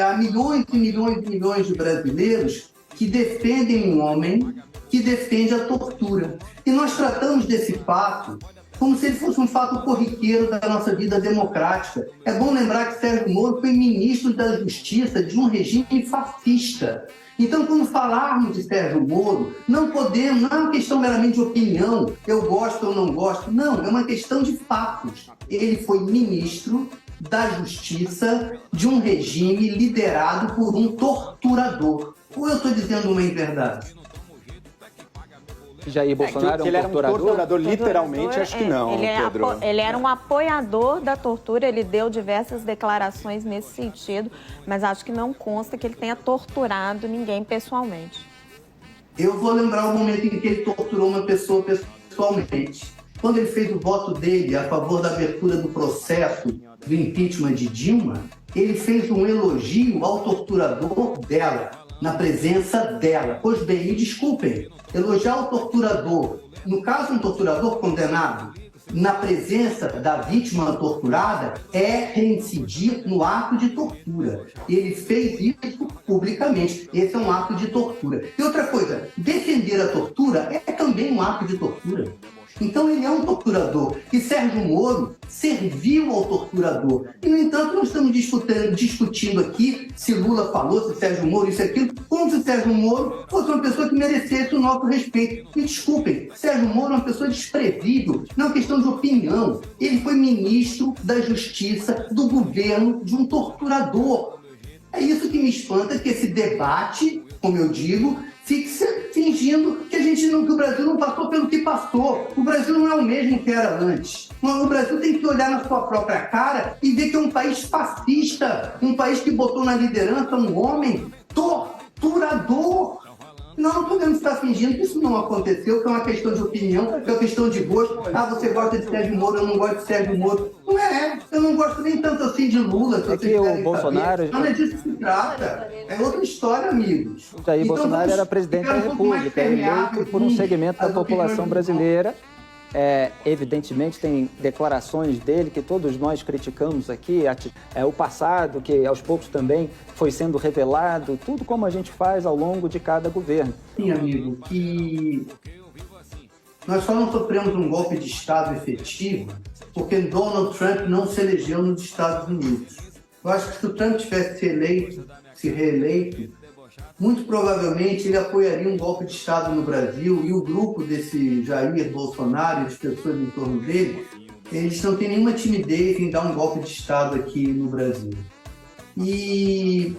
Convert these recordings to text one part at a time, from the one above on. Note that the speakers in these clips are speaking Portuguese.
há milhões e milhões e milhões de brasileiros que defendem um homem que defende a tortura. E nós tratamos desse fato como se ele fosse um fato corriqueiro da nossa vida democrática. É bom lembrar que Sérgio Moro foi ministro da Justiça de um regime fascista. Então, quando falarmos de Sérgio Moro, não podemos, não é uma questão meramente de opinião, eu gosto ou não gosto, não, é uma questão de fatos. Ele foi ministro da Justiça de um regime liderado por um torturador. Ou eu estou dizendo uma inverdade? Jair Bolsonaro que ele era um torturador, literalmente, acho que não, Pedro. Ele era um apoiador da tortura, ele deu diversas declarações nesse sentido, mas acho que não consta que ele tenha torturado ninguém pessoalmente. Eu vou lembrar o momento em que ele torturou uma pessoa pessoalmente. Quando ele fez o voto dele a favor da abertura do processo do impeachment de Dilma, ele fez um elogio ao torturador dela, na presença dela. Pois bem, me desculpem, elogiar o torturador, no caso um torturador condenado, na presença da vítima torturada, é reincidir no ato de tortura. Ele fez isso publicamente. Esse é um ato de tortura. E outra coisa, defender a tortura é também um ato de tortura. Então ele é um torturador. E Sérgio Moro serviu ao torturador. E, no entanto, nós estamos discutindo aqui se Lula falou, se Sérgio Moro, isso e aquilo, como se Sérgio Moro fosse uma pessoa que merecesse o nosso respeito. Me desculpem, Sérgio Moro é uma pessoa desprezível, não é uma questão de opinião. Ele foi ministro da Justiça do governo de um torturador. É isso que me espanta, que esse debate, como eu digo, fique fingindo que que o Brasil não passou pelo que passou. O Brasil não é o mesmo que era antes. O Brasil tem que olhar na sua própria cara e ver que é um país fascista, um país que botou na liderança um homem torturador. Não podemos estar fingindo que isso não aconteceu, que é uma questão de opinião, que é uma questão de gosto. Ah, você gosta de Sérgio Moro, eu não gosto de Sérgio Moro. Não é, eu não gosto nem tanto assim de Lula. Se que o Bolsonaro... Não é disso que se trata. É outra história, amigos. Jair Bolsonaro era presidente da República, eleito por um segmento da população brasileira. Evidentemente tem declarações dele que todos nós criticamos aqui, o passado que aos poucos também foi sendo revelado, tudo como a gente faz ao longo de cada governo. Sim, amigo, que nós só não sofremos um golpe de Estado efetivo porque Donald Trump não se elegeu nos Estados Unidos. Eu acho que se o Trump tivesse se reeleito, muito provavelmente ele apoiaria um golpe de Estado no Brasil, e o grupo desse Jair Bolsonaro e as pessoas em torno dele, eles não têm nenhuma timidez em dar um golpe de Estado aqui no Brasil. E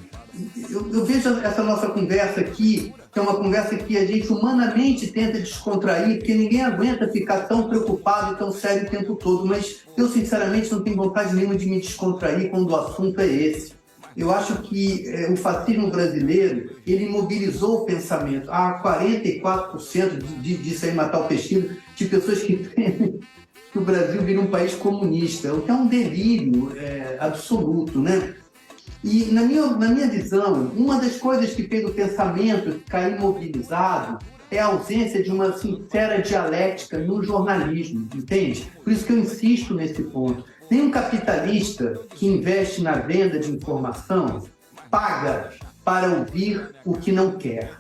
eu vejo essa nossa conversa aqui, que é uma conversa que a gente humanamente tenta descontrair, porque ninguém aguenta ficar tão preocupado e tão sério o tempo todo, mas eu sinceramente não tenho vontade nenhuma de me descontrair quando o assunto é esse. Eu acho que o fascismo brasileiro, ele mobilizou o pensamento. Há 44% disso aí, matar o pesquisa, de pessoas que temem que o Brasil vire um país comunista, o que é um delírio absoluto, né? E, na minha visão, uma das coisas que fez o pensamento ficar imobilizado é a ausência de uma sincera dialética no jornalismo, entende? Por isso que eu insisto nesse ponto. Nenhum capitalista que investe na venda de informação paga para ouvir o que não quer.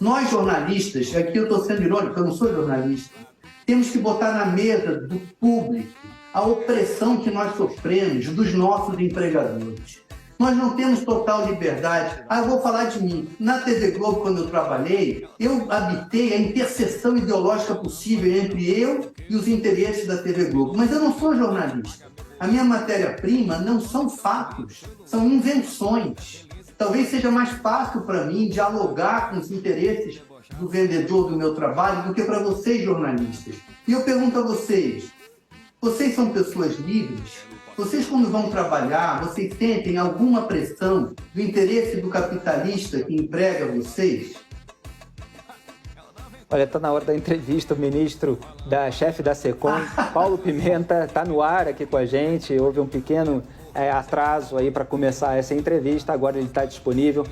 Nós jornalistas, aqui eu estou sendo irônico, eu não sou jornalista, temos que botar na mesa do público a opressão que nós sofremos dos nossos empregadores. Nós não temos total liberdade. Eu vou falar de mim. Na TV Globo, quando eu trabalhei, eu habitei a interseção ideológica possível entre eu e os interesses da TV Globo. Mas eu não sou jornalista. A minha matéria-prima não são fatos, são invenções. Talvez seja mais fácil para mim dialogar com os interesses do vendedor do meu trabalho do que para vocês, jornalistas. E eu pergunto a vocês são pessoas livres? Vocês, quando vão trabalhar, vocês sentem alguma pressão do interesse do capitalista que emprega vocês? Olha, está na hora da entrevista, o ministro chefe da SECOM, Paulo Pimenta, está no ar aqui com a gente. Houve um pequeno atraso aí para começar essa entrevista, agora ele está disponível.